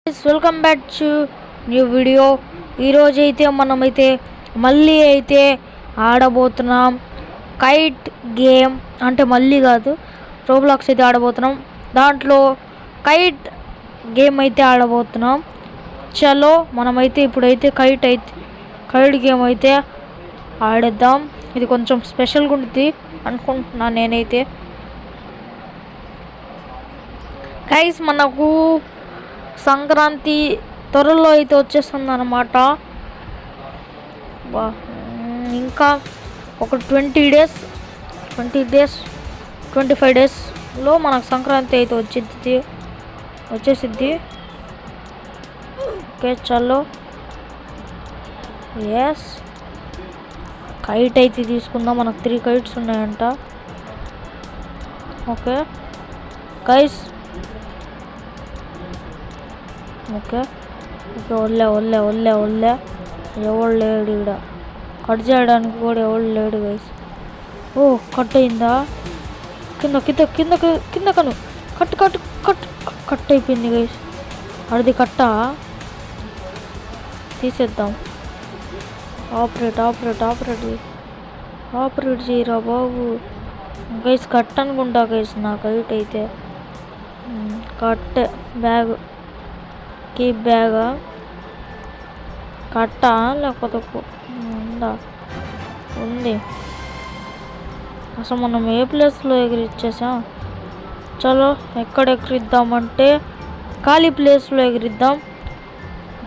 Welcome back to new video. ఈరోజు అయితే మనమైతే మళ్ళీ అయితే ఆడబోతున్నాం కైట్ గేమ్. అంటే మళ్ళీ కాదు, రోబ్లాక్స్ అయితే ఆడబోతున్నాం. దాంట్లో కైట్ గేమ్ అయితే ఆడబోతున్నాం. చలో మనమైతే ఇప్పుడైతే కైట్ గేమ్ అయితే ఆడేద్దాం. ఇది కొంచెం స్పెషల్గా ఉంటుంది అనుకుంటున్నాను నేనైతే. గైస్, మనకు సంక్రాంతి త్వరలో అయితే వచ్చేస్తుంది అన్నమాట. ఇంకా ఒక 25 డేస్లో మనకు సంక్రాంతి అయితే వచ్చేసిద్ది. ఓకే చలో. ఎస్, కైట్ అయితే తీసుకుందాం. మనకు 3 కైట్స్ ఉన్నాయంట. ఓకే గైస్, ఓకే ఒళ్ళే ఎవడు లేడు ఇక్కడ. కట్ చేయడానికి కూడా ఎవడు లేడు గైస్. ఓ, కట్ అయిందా? కింద కను కట్ అయిపోయింది గైస్. అది తీసేద్దాం. ఆపరేట్ చేయరా బాబు. గైస్ కట్ అనుకుంటా గైస్. నా కైట్ అయితే కట్ బ్యాగ్ కట్టా లేకపోతే ఉందా? ఉంది. అసలు మనం ఏ ప్లేస్లో ఎగిరిచ్చేసాం? చలో, ఎక్కడ ఎగిరిద్దామంటే ఖాళీ ప్లేస్లో ఎగిరిద్దాం.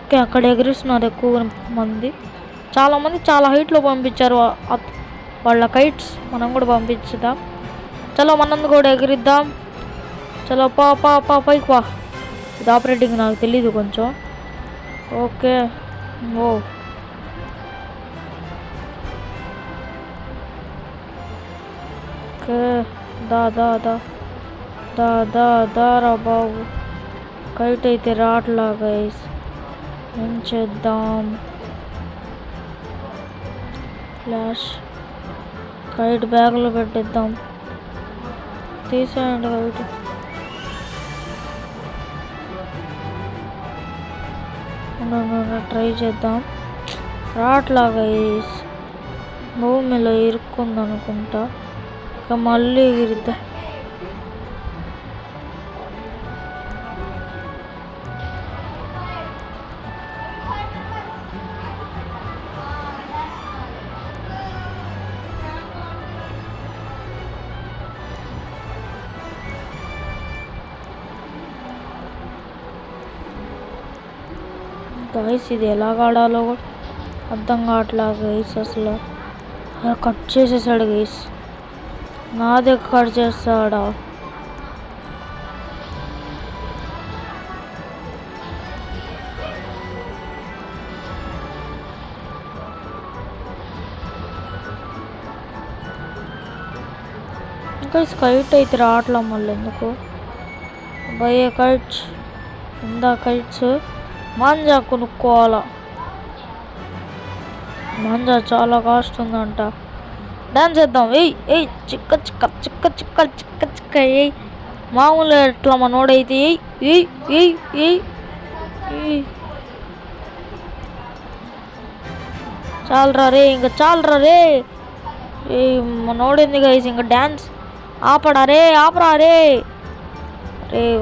ఓకే, అక్కడ ఎగిరిస్తున్నారు ఎక్కువ మంది. చాలామంది చాలా హైట్లో పంపించారు వాళ్ళ కైట్స్. మనం కూడా పంపించుదాం. చలో, మనం కూడా ఎగిరిద్దాం. చలో పైకి వా. ఇది ఆపరేటింగ్ నాకు తెలీదు కొంచెం. ఓకే. ఓకే, దారా బాబు. కైట్ అయితే రాట్లా గైస్. ఏం చేద్దాం? ఫ్లాష్ కైట్ బ్యాగ్లో పెట్టేద్దాం. తీసేయండి కైట్. ట్రై చేద్దాం. రాట్లా గైస్. భూమిలో ఇరుక్కుంది అనుకుంటా. ఇక మళ్ళీ ఎగిరిద్దాం. గైస్, ఇది ఎలాగ ఆడాలో కూడా అర్థం కావట్లా గైస్. అసలు కట్ చేసేసాడు గైస్. నా దగ్గర కట్ చేస్తాడా? గైస్ కైట్ అయితే రావట్లా. మళ్ళీ ఎందుకు భయ కైట్స్ ఉందా? కైట్స్ మాంజా కొనుక్కోవాలా. మాంజా చాలా కాస్ట్ ఉందంట. డాన్స్ చేద్దాం. ఏయ్ చిక్క ఏయ్. మామూలు ఎట్లా మనోడైతే ఏయ్. చాలరా రే, ఇంకా చాలరా రే. మనోడేంది గైస్ ఇంకా డాన్స్ ఆపరా రే.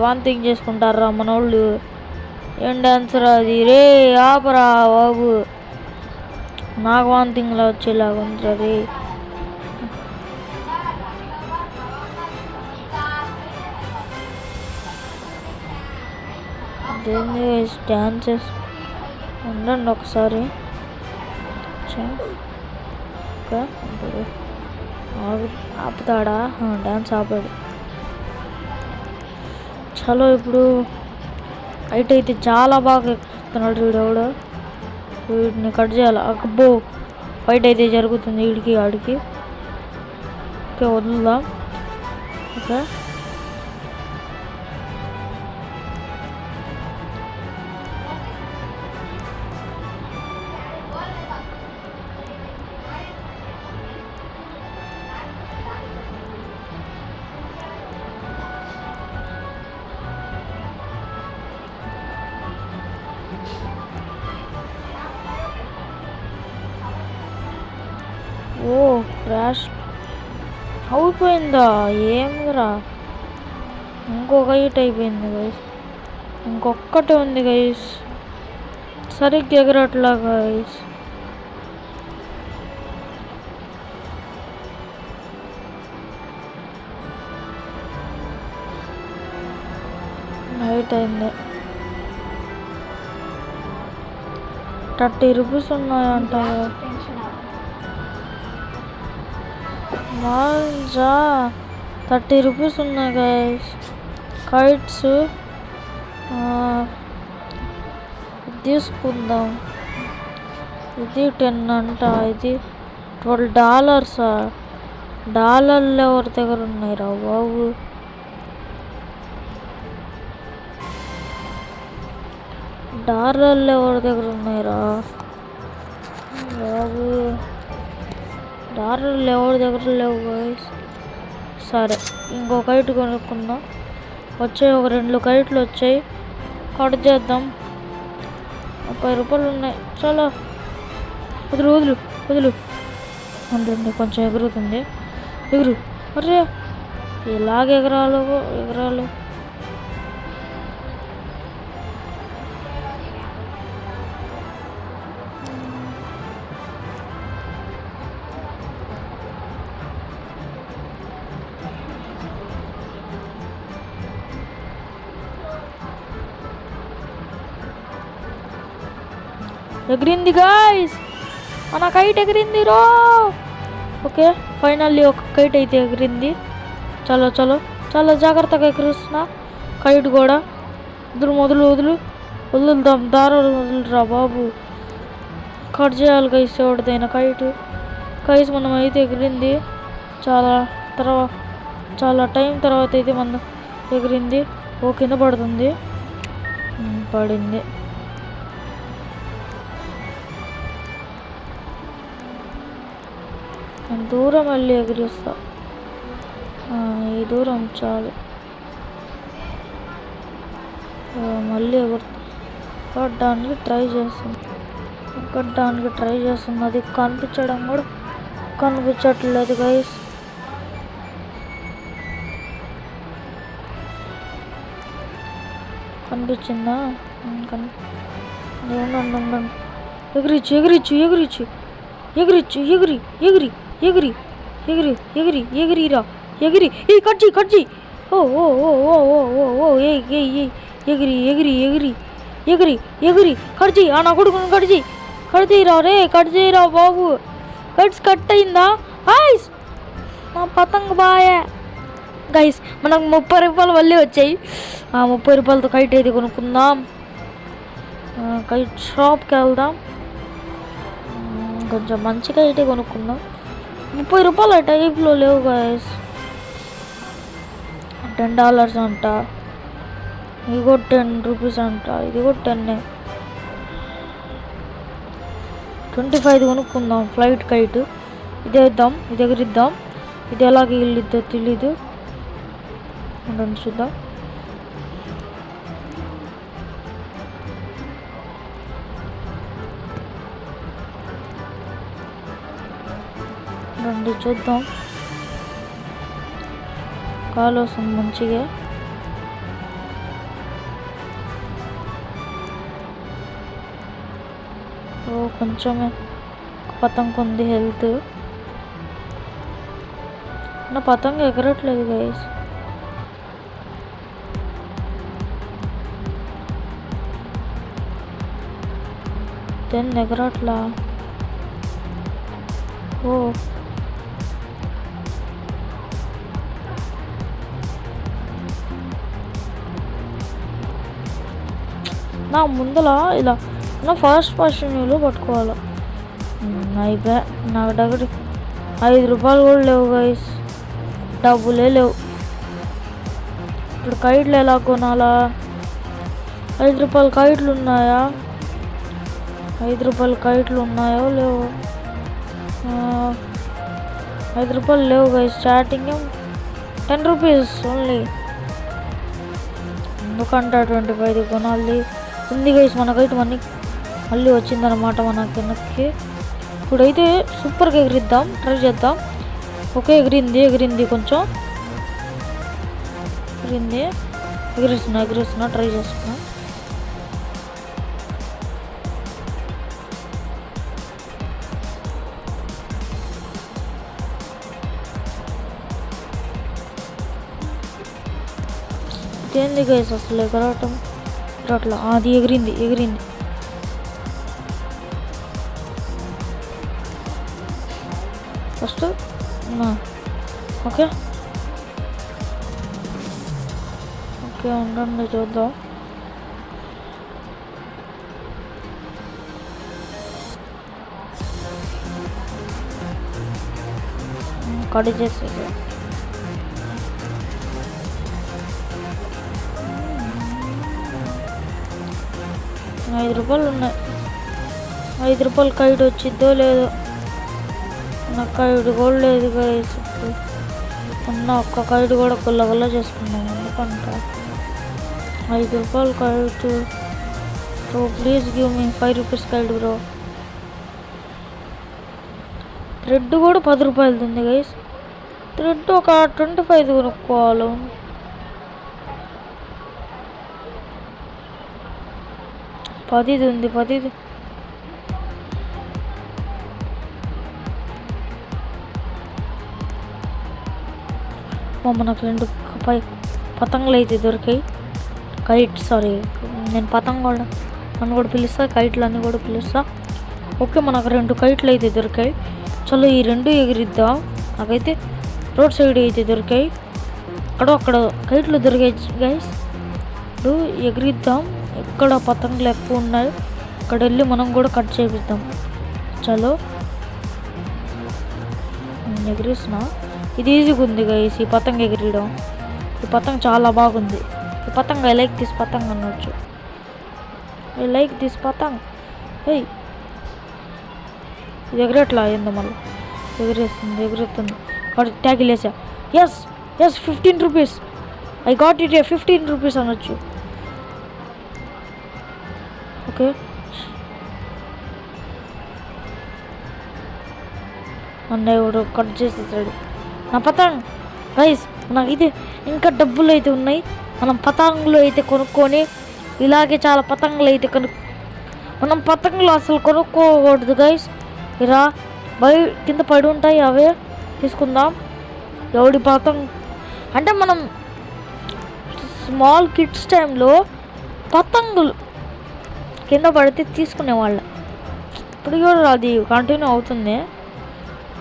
వాంతింగ్ చేసుకుంటారా మనోళ్ళు. ఏం డాన్స్ రా అది రే. ఆపరా బాబు. నాకు వాంతింగ్లా వచ్చేలాగా ఉందిరా రే. అదేంది డాన్సెస్? ఉండండి ఒకసారి. ఆపుతాడా? డాన్స్ ఆపాడు. చలో, ఇప్పుడు కైట్ అయితే చాలా బాగా ఎక్కుతున్నాడు వీడెవడు. వీడిని కట్ చేయాలి. అబ్బో, ఫైట్ అయితే జరుగుతుంది వీడికి ఆడికి. ఓకే, వదులుదాం. ఓకే, ఓ క్రాష్ అయిపోయిందా? ఏమిరా, ఇంకొక హైట్ అయిపోయింది గైస్. ఇంకొక్కటే ఉంది గైస్, సరిగ్గా ఎగరట్లా గైస్. నైట్ అయింది. 30 రూపీస్ ఉన్నాయంట. మాంజా 30 రూపీస్ ఉన్నాయి గైస్. కైట్స్ తీసుకుందాం. ఇది 10 అంట, ఇది $12. డాలర్లు ఎవరి దగ్గర ఉన్నాయి రా బాబు? డాలర్లు ఎవరి దగ్గర ఉన్నాయిరా బాబు? డాలర్లు ఎవరి దగ్గర లేవు గైస్. సరే, ఇంకో కైట్ కొనుక్కుందాం. వచ్చాయి ఒక 2 కైట్లు వచ్చాయి, కట్ చేద్దాం. 30 రూపాయలు ఉన్నాయి. చాలా వదులు వదులు వదులు ఉంటుంది, కొంచెం ఎగురుతుంది. ఎగురు. అరే ఎలాగ ఎగరాలో ఎగరాలో. ఎగిరింది గాయ్స్, మన కైట్ ఎగిరింది రో. ఓకే, ఫైనల్లీ ఒక కైట్ అయితే ఎగిరింది. చలో చలో, చాలా జాగ్రత్తగా ఎగిరిస్తున్నా కైట్ కూడా. వదులు మొదలు వదులు వదులుదాం, దారాలు వదులురా బాబు. కట్ చేయాలి గైస్ ఎవరిదైనా కైట్. గైస్ మనం అయితే ఎగిరింది చాలా టైం తర్వాత అయితే మనం ఎగిరింది. ఓ కింద పడుతుంది, పడింది. నేను దూరం వెళ్ళి ఎగిరిస్తా. ఈ దూరం చాలు. మళ్ళీ ఎగరడానికి ట్రై చేస్తుంది. అది కనిపించడం కూడా కనిపించట్లేదు గైస్. కనిపించిందా? ఉండండి. ఎగిరిచ్చు ఎగిరిచ్చు ఎగిరిచ్చు ఎగిరిచ్చు ఎగిరి ఎగిరి ఎగిరి ఎగిరి ఎగిరి ఎగిరిరా ఎగిరి. ఏ కట్జీ. ఓ ఓ ఓ ఓ ఓ ఓ ఓ ఏ ఎగిరి ఎగిరి ఎగిరి ఎగిరి ఎగిరి కట్జీ. నా కొడుకుని కట్జీరా రే, కట్ చేయరా బాబు. కట్ అయిందా గైస్? మా పతంగ బాయే గైస్. మనకు 30 రూపాయలు మళ్ళీ వచ్చాయి. 30 రూపాయలతో కైట్ అయితే కొనుక్కుందాం. కైట్ షాప్కి వెళ్దాం, కొంచెం మంచిగా అయితే కొనుక్కుందాం. 30 రూపాయలు ఆ టైప్లో లేవు గైస్. $10 అంట, ఇది కూడా 10 రూపీస్ అంట, ఇది కూడా 10. 25 కొనుక్కుందాం ఫ్లైట్ కైట్. ఇది వేద్దాం, ఇది ఎగిరిద్దాం. ఇది ఎలాగ ఎగిరిద్దో తెలీదు, చూద్దాం. చూద్దాం. కాలు వస్తుంది మంచిగా. కొంచెమే పతంగ ఉంది హెల్త్. నా పతంగ ఎగరట్లేదు గైస్. ఎగరట్లా. నా ముందల ఇలా నా ఫస్ట్ పొజిషన్లో పట్టుకోవాలి. అయిపోయా. నాకు దగ్గర 5 రూపాయలు కూడా లేవు గైస్, డబ్బులే లేవు. ఇప్పుడు కైట్లు ఎలా కొనాలా? 5 రూపాయల కైట్లు ఉన్నాయా? 5 రూపాయల కైట్లు ఉన్నాయో లేవు? 5 రూపాయలు లేవు గైస్. Starting 10 rupees only. ఎందుకంటే 25 కొనాలి ఉంది గైస్. మనకైతే మళ్ళీ వచ్చిందనమాట మన కిందకి. ఇప్పుడైతే సూపర్గా ఎగిరిద్దాం, ట్రై చేద్దాం. ఓకే, ఎగిరింది కొంచెం ఎగిరిస్తున్నా ట్రై చేస్తున్నా. ఇదేంది గైస్ అసలు ఎగరటం అట్లా. అది ఎగిరింది. ఫస్ట్ ఓకే ఉండండి చూద్దాం. కట్ చేసేది. ₹5 ఉన్నాయి. ₹5 కైట్ వచ్చిద్దో లేదో. నాకు కైట్ కూడా లేదు గైస్. ఉన్న ఒక్క కైట్ కూడా గుల్ల చేసుకున్నాను. ఎందుకంటే ₹5 kite. Bro please give me ₹5 kite bro. Thread కూడా ₹10 ఉంది గైస్. థ్రెడ్ ఒక 25 కొనుక్కోవాలి. పదిది ఉంది. మనకు 2 పతంగులు అయితే దొరికాయి. కైట్ సారీ, నేను పతంగ అని కూడా పిలుస్తా, కైట్లు అన్నీ కూడా పిలుస్తా. ఓకే, మనకు 2 కైట్లు అయితే దొరికాయి. చలో ఈ 2 ఎగిరిద్దాం. నాకైతే రోడ్ సైడ్ అయితే దొరికాయి. అక్కడ కైట్లు దొరికాయి గైస్. ఇప్పుడు ఎగిరిద్దాం. ఎక్కడ పతంగులు ఎక్కువ ఉన్నాయి అక్కడ వెళ్ళి మనం కూడా కట్ చేపిద్దాం. చలో ఎగిరిస్తున్నా. ఇది ఈజీగా ఉంది గైస్ ఈ పతంగ ఎగిరియడం. ఈ పతంగ చాలా బాగుంది. ఈ పతంగ ఐ లైక్ దిస్ పతంగ అనొచ్చు. ఐ లైక్ దిస్ పతంగ్. ఇది ఎగిరట్లా అయిందో మళ్ళీ ఎగురుతుంది. ట్యాగిల్ వేసా. ఎస్ ₹15. I got it. ₹15 అనొచ్చు. ఓకే, అన్నయ్య కూడా కట్ చేసేసాడు నా పతంగ్. గైస్ నాకు ఇది ఇంకా డబ్బులు అయితే ఉన్నాయి. మనం పతంగులు అయితే కొనుక్కొని ఇలాగే చాలా పతంగులు అయితే మనం పతంగులు అసలు కొనుక్కోకూడదు గైస్. ఇలా కింద పడి ఉంటాయి, అవే తీసుకుందాం. ఎవడి పతంగ్ అంటే మనం స్మాల్ కిడ్స్ టైంలో పతంగులు కింద పడితే తీసుకునేవాళ్ళ. ఇప్పుడు కూడా అది కంటిన్యూ అవుతుంది.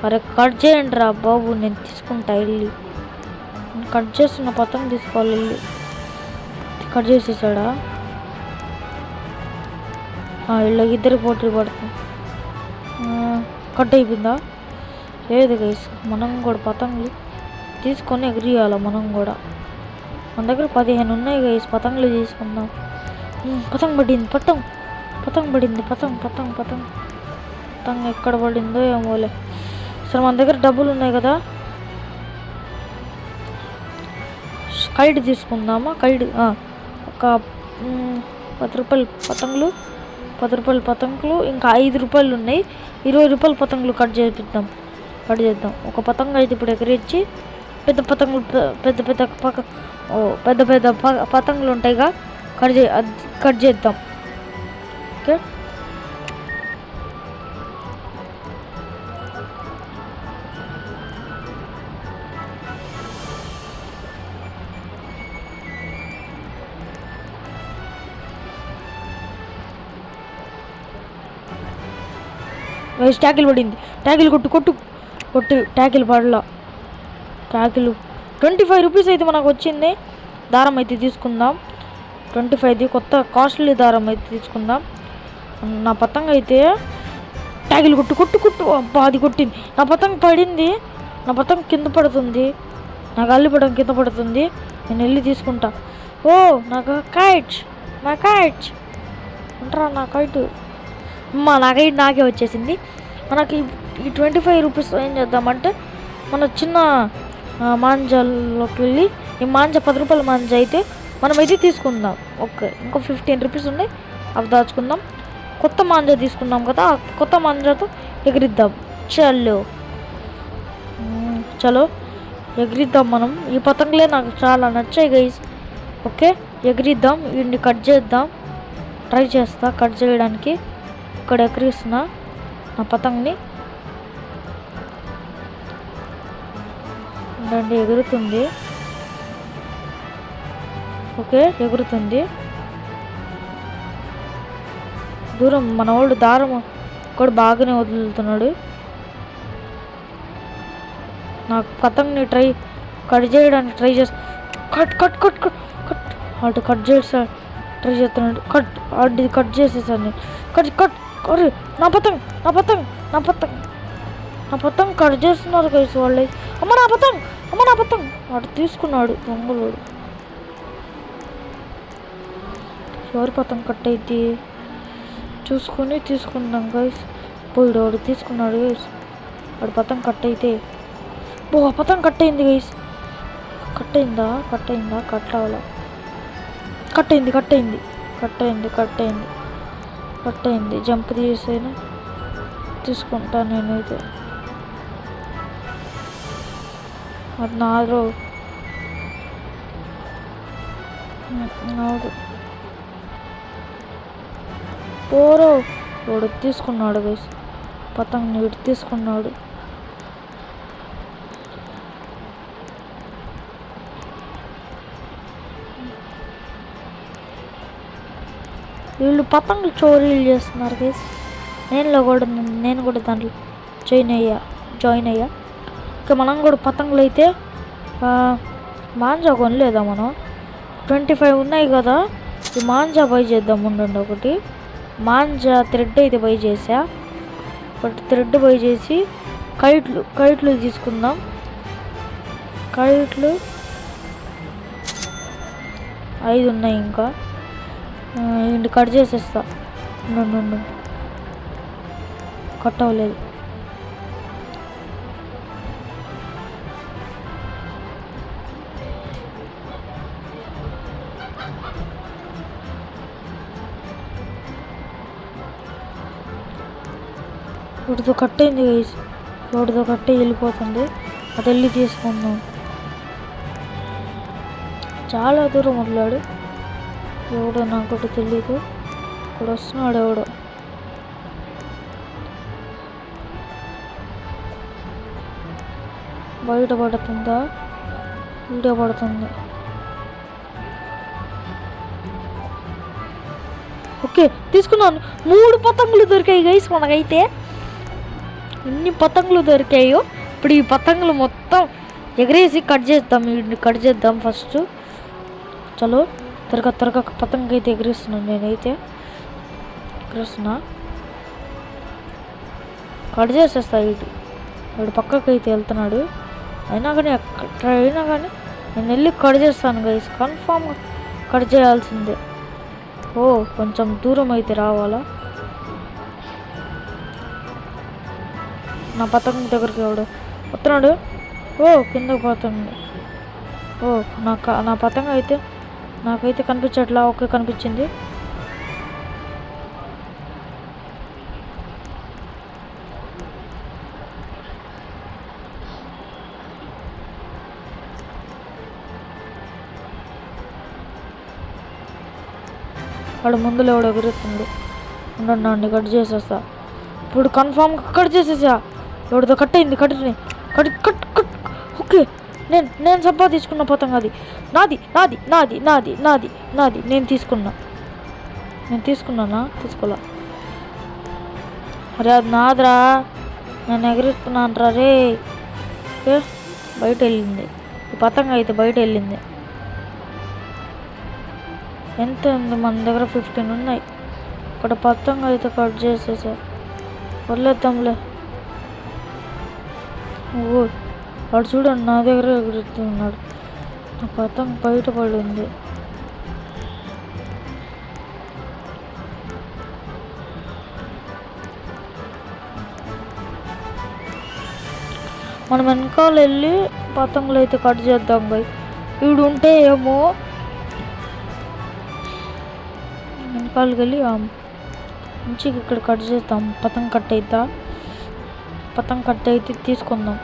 కరెక్ట్ కట్ చేయండి రా బాబు, నేను తీసుకుంటా వెళ్ళి. కట్ చేస్తున్న పతంగ తీసుకోవాలి వెళ్ళి. కట్ చేసేసాడా? వీళ్ళకి ఇద్దరు పోటీ పడుతుంది. కట్ అయిపోయిందా? లేదు గైస్, మనం కూడా పతంగులు తీసుకొని ఎగిరియాలి. మనం కూడా మన దగ్గర 15 ఉన్నాయి గైస్. పతంగులు తీసుకుందాం. పతంగ్ పడింది. పతంగ్ పడింది. పతంగ్ ఎక్కడ పడిందో ఏమోలే. సరే మన దగ్గర డబ్బులు ఉన్నాయి కదా, కైట్ తీసుకుందామా? కైట్ ఒక ₹10 పతంగులు, ₹10 పతంగులు, ఇంకా ₹5 ఉన్నాయి. ₹20 పతంగులు కట్ చేద్దాం. ఒక పతంగ అయితే ఇప్పుడు ఎగిరించి పెద్ద పతంగులు పెద్ద పతంగులు ఉంటాయిగా, కట్ చేద్దాం. ఓకే, ట్యాకిల్ పడింది. ట్యాకిల్ కొట్టు. ట్యాకిల్ పడలా. ట్యాకిల్ ₹25 అయితే మనకు వచ్చింది. దారం అయితే తీసుకుందాం. 25 కొత్త కాస్ట్లీ దారం అయితే తీసుకుందాం. నా పతంగ అయితే ట్యాకిల్ కొట్టు. అబ్బా అది కొట్టింది. నా పతంగ పడింది. నా పతంగ కింద పడుతుంది. నా గాలిపటం కింద పడుతుంది. నేను వెళ్ళి తీసుకుంటా. నాకు కైట్ అంటారా? నా కైట్ నాకైతే నాకే వచ్చేసింది. మనకి ఈ ₹25 ఏం చేద్దామంటే మన చిన్న మాంజాల్లోకి వెళ్ళి ఈ మాంజా ₹10 మాంజా అయితే మనమైతే తీసుకుందాం. ఓకే, ఇంకో ₹15 ఉన్నాయి, అవి దాచుకుందాం. కొత్త మాంజా తీసుకున్నాం కదా, కొత్త మాంజాతో ఎగిరిద్దాం. చలో చలో ఎగిరిద్దాం మనం. ఈ పతంగులే నాకు చాలా నచ్చాయి గైస్. ఓకే ఎగిరిద్దాం. వీడిని కట్ చేద్దాం. ట్రై చేస్తా కట్ చేయడానికి. ఇక్కడ ఎగిరిస్తున్నా నా పతంగిని. ఉండండి ఎగురుతుంది. ఓకే ఎగురుతుంది. దూరం మన వాళ్ళు దారం కూడా బాగానే వదులుతున్నాడు. నాకు పతంగిని కట్ చేయడానికి ట్రై చేస్తా. Cut cut cut cut cut అటు కట్ చేస్తా ట్రై చేస్తున్నాడు. కట్ చేసేసాను నేను. కట్ కట్ అరే నా పతంగ్ నా పతంగ్ నా పతంగ్ నా పతంగ్ కట్ చేస్తున్నారు గైస్ వాళ్ళే. అమ్మ నా పతంగ్ అమ్మ నా పతంగ్. వాడు తీసుకున్నాడు దొంగలోడు. ఎవరి పతంగ్ కట్ అయితే చూసుకొని తీసుకుందాం గైస్. పోయిడు వాడు తీసుకున్నాడు గైస్. వాడు పతంగ్ కట్ అయితే ఆ పతంగ్ కట్ అయింది గైస్. కట్ అయిందా కట్ అవ్వాలా. కట్ అయింది. జంప్ తీసేనా తీసుకుంటాను నేనైతే. అది నాదో పోరో వాడు తీసుకున్నాడు గైస్. పతంగ్ వీడు తీసుకున్నాడు. వీళ్ళు పతంగులు చోరీలు చేస్తున్నారు గైస్. నేను కూడా దాంట్లో జాయిన్ అయ్యా. ఇంకా మనం కూడా పతంగులు అయితే మాంజా కొనలేదా మనం. 25 ఉన్నాయి కదా. ఈ మాంజా బై చేద్దాం. ఉండండి ఒకటి మాంజా థ్రెడ్ అయితే బై చేసా. ఒకటి థ్రెడ్ బై చేసి కైట్లు తీసుకుందాం. కైట్లు 5 ఉన్నాయి ఇంకా. ఇంటి కట్ చేసేస్తా. ఉండు కట్ అవ్వలేదు. వాటితో కట్ అయింది గైస్. వాటితో కట్టే వెళ్ళిపోతుంది. అది వెళ్ళి తీసుకుందాం. చాలా దూరం వదిలాడు. ఎవడో నాకు తెలీదు. ఇక్కడ వస్తున్నాడు ఎవడో. బయట పడుతుందా వీడియో పడుతుంది. ఓకే తీసుకున్నాను. 3 పతంగులు దొరికాయి గైస్ మనకైతే. ఎన్ని పతంగులు దొరికాయో. ఇప్పుడు ఈ పతంగులు మొత్తం ఎగరేసి కట్ చేద్దాం ఫస్ట్. చలో త్వరగా పతంగ అయితే ఎగిరిస్తున్నాను నేనైతే. కట్ చేసేస్తా. వీడు పక్కకి అయితే వెళ్తున్నాడు. అయినా కానీ నేను వెళ్ళి కట్ చేస్తాను గైస్. కన్ఫామ్గా కట్ చేయాల్సిందే. కొంచెం దూరం అయితే రావాలా. నా పతంగ దగ్గరికి ఎవడు వస్తున్నాడు. కిందకు పోతుంది. నా పతంగ అయితే నాకైతే కనిపించట్లా. ఓకే కనిపించింది. వాడు ముందులో ఎవడు ఎగురుతుంది. ఉండండి కట్ చేసేస్తా. ఇప్పుడు కన్ఫామ్గా కట్ చేసేసా. ఎవరితో కట్ అయింది. కట్ ఓకే నేను సంపాదించుకున్న పతంగ అది. నాది నేను తీసుకున్నానా తీసుకోలే. అరే అది నాదిరా. నేను ఎగురుతున్నాను రా రే. బయట వెళ్ళింది ఈ పతంగ అయితే. బయట వెళ్ళింది. ఎంత ఉంది మన దగ్గర? 15 ఉన్నాయి. ఇక్కడ పతంగ అయితే కట్ చేసేసా. వదిలేద్దాంలే. వాడు చూడండి నా దగ్గర ఎగురుతున్నాడు. నా పతంగ బయట పడింది. మనం వెనకాల వెళ్ళి పతంగులు అయితే కట్ చేద్దాం బాయ్. వీడు ఉంటే ఏమో వెనకాలకి వెళ్ళి మంచిగా ఇక్కడ కట్ చేద్దాం. పతంగ కట్ అవుతా పతంగ కట్ అయితే తీసుకుందాం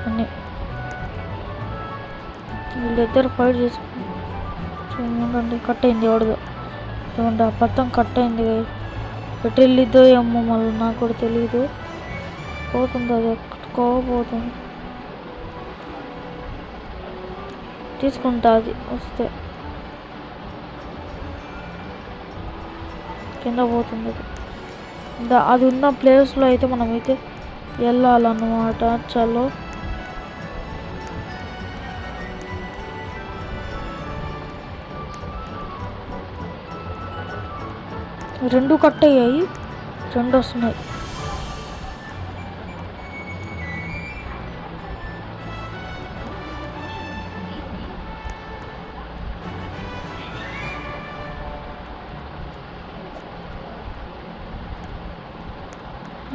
అన్నీ. వీళ్ళిద్దరు ఫైట్ చేసుకుంటే కట్ అయింది ఎవడదు. చూడండి ఆ పతంగ కట్ అయింది. ఎటు వెళ్ళిద్దో ఏమో మళ్ళీ నాకు కూడా తెలియదు. పోతుంది అది ఎక్కడికోపోతుంది. తీసుకుంటా అది వస్తే కింద పోతుంది. అది ఉన్న ప్లేస్లో అయితే మనమైతే వెళ్ళాలన్నమాట. చలో రెండు కట్ అయ్యాయి, రెండు వస్తున్నాయి.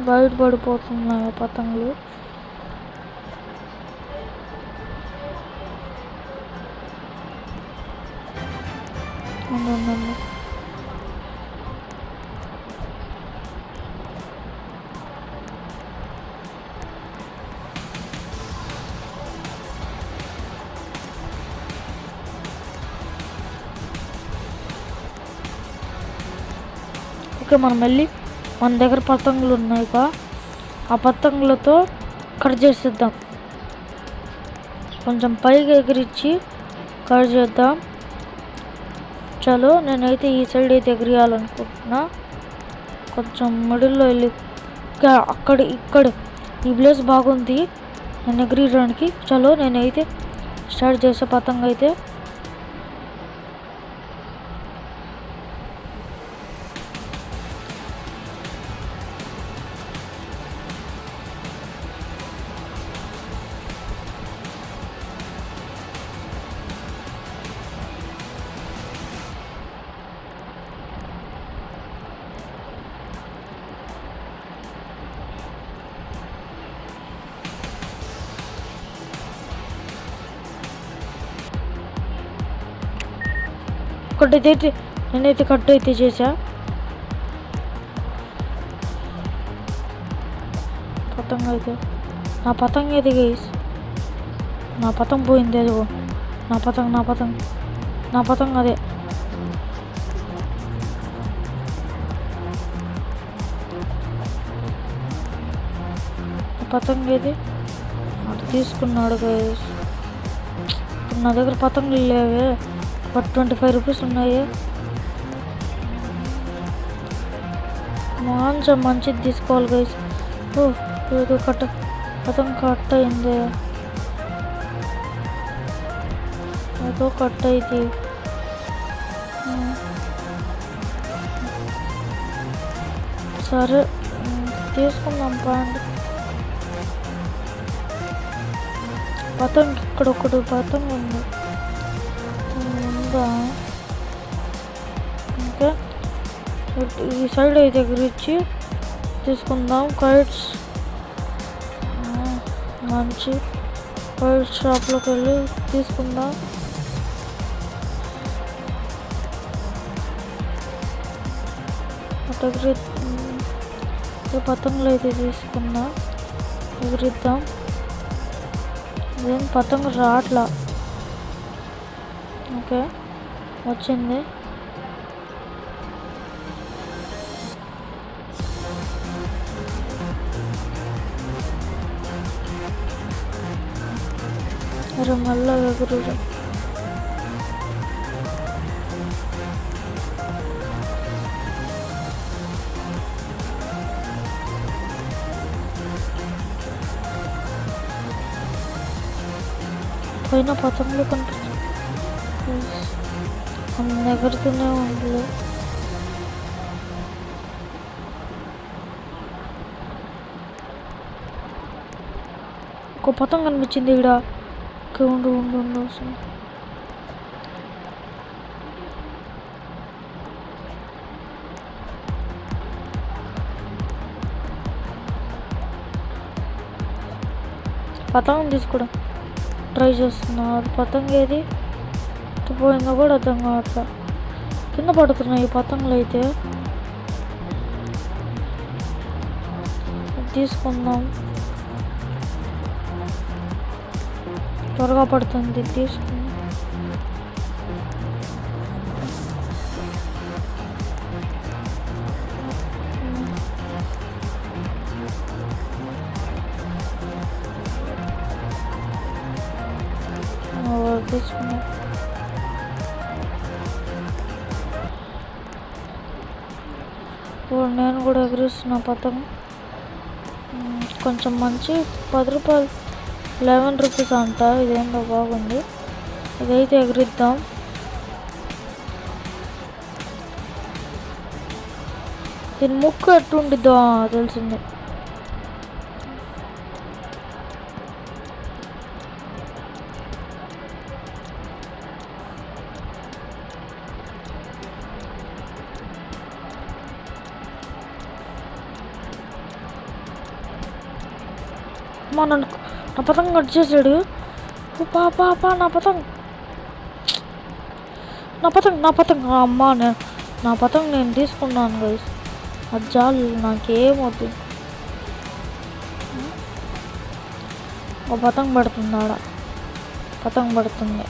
బయట పడిపోతున్నాయి పతంగులు. ఓకే, మనం వెళ్ళి మన దగ్గర పతంగులు ఉన్నాయిగా, ఆ పతంగులతో కట్ చేసేద్దాం. కొంచెం పైకి ఎగిరించి కట్ చేద్దాం. చలో నేనైతే ఈ సైడ్ అయితే ఎగిరియాలనుకుంటున్నా. కొంచెం మిడిల్లో వెళ్ళి ఇక్కడ ఈ ప్లేస్ బాగుంది నేను ఎగిరియడానికి. చలో నేనైతే స్టార్ట్ చేసే పతంగ అయితే. ఒకటైతే నేనైతే కట్ అయితే చేసా. పతంగ అయితే నా పతంగ ఏది గైస్, నా పతంగ పోయింది. అదిగో నా పతంగ అదే. పతంగ ఏది అటు తీసుకున్నాడు గైస్. నా దగ్గర పతంగులు లేవే, బట్ 25 రూపీస్ ఉన్నాయి. మంచిది తీసుకోవాలి గైస్. ఏదో పతంగ కట్ అయింది, ఏదో కట్ అయింది. సరే తీసుకుందాం పాండి. పతంగ ఇక్కడ ఒకటి పతంగ ఉంది ఉందా. ఇంకా ఈ సైడ్ అయితే ఎగిరించి తీసుకుందాం. కైట్స్ మంచి కైట్ షాప్లోకి వెళ్ళి తీసుకుందాం. అటు పతంగులు అయితే తీసుకుందాం, ఎగిరిద్దాం. ఇదేం పతంగ రాట్లా. ఓకే వచ్చింది. అరే మళ్ళా ఎగురు. పైన పతంగులు కనిపిస్తుంది, ఎగురుతూనే ఉంది. ఒక పతంగ కనిపించింది ఇక్కడ. ఉండు వస్తుంది. పతంగం తీసుకోవడం ట్రై చేస్తున్నా. అది పతంగ ఏది పోయిందో కూడా అర్థం కావట్లా. కింద పడుతున్నాయి ఈ పతంగులు అయితే. తీసుకుందాం. త్వరగా పడుతుంది, తీసుకుందాం. తీసుకున్నాం. నేను కూడా ఎగిరిస్తున్నా పతంగం. కొంచెం మంచి 10 రూపాయలు, 11 రూపీస్ అంట. ఇదేందో బాగుంది, ఇదైతే ఎగిరిద్దాం. దీని ముక్కు ఎట్టుండిద్దో తెలిసింది. నా పతంగ కట్ చేసాడు. పాపా నా పతంగ అమ్మా, నా పతంగ నేను తీసుకున్నాను గైస్. అది చాలు, నాకేమవుద్దు. ఒక పతంగ పడుతుంది ఆడ, పతంగ పడుతుంది.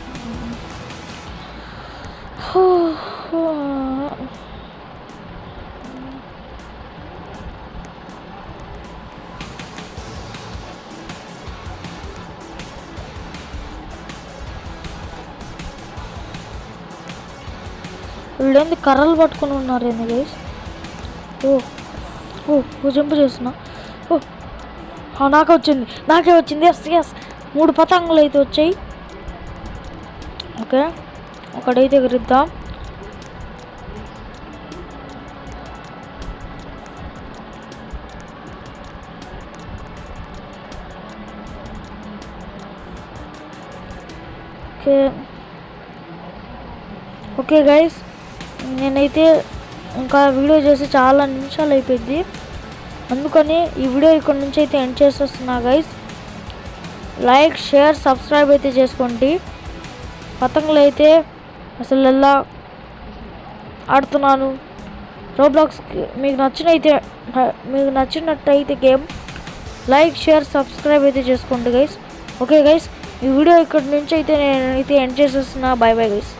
వీళ్ళేంది కర్రలు పట్టుకుని ఉన్నారు ఏంది గైస్? ఓ జంపు చేస్తున్నా. నాకే వచ్చింది. ఎస్ 3 పతంగులు అయితే వచ్చాయి. ఓకే, ఒకడైతే ఎగిరిద్దాం. ఓకే గైస్, నేనైతే ఇంకా వీడియో చేసి చాలా నిమిషాలు అయిపోయింది. అందుకని ఈ వీడియో ఇక్కడ నుంచి అయితే ఎండ్ చేసేస్తున్నా గైస్. లైక్, షేర్, సబ్స్క్రైబ్ అయితే చేసుకోండి. పతంగులు అయితే అసలు ఎలా ఆడుతున్నాను రోబ్లాక్స్. మీకు నచ్చినట్టయితే గేమ్ లైక్, షేర్, సబ్స్క్రైబ్ అయితే చేసుకోండి గైస్. ఓకే గైస్, ఈ వీడియో ఇక్కడ నుంచి అయితే నేనైతే ఎండ్ చేసేస్తున్నా. Bye guys.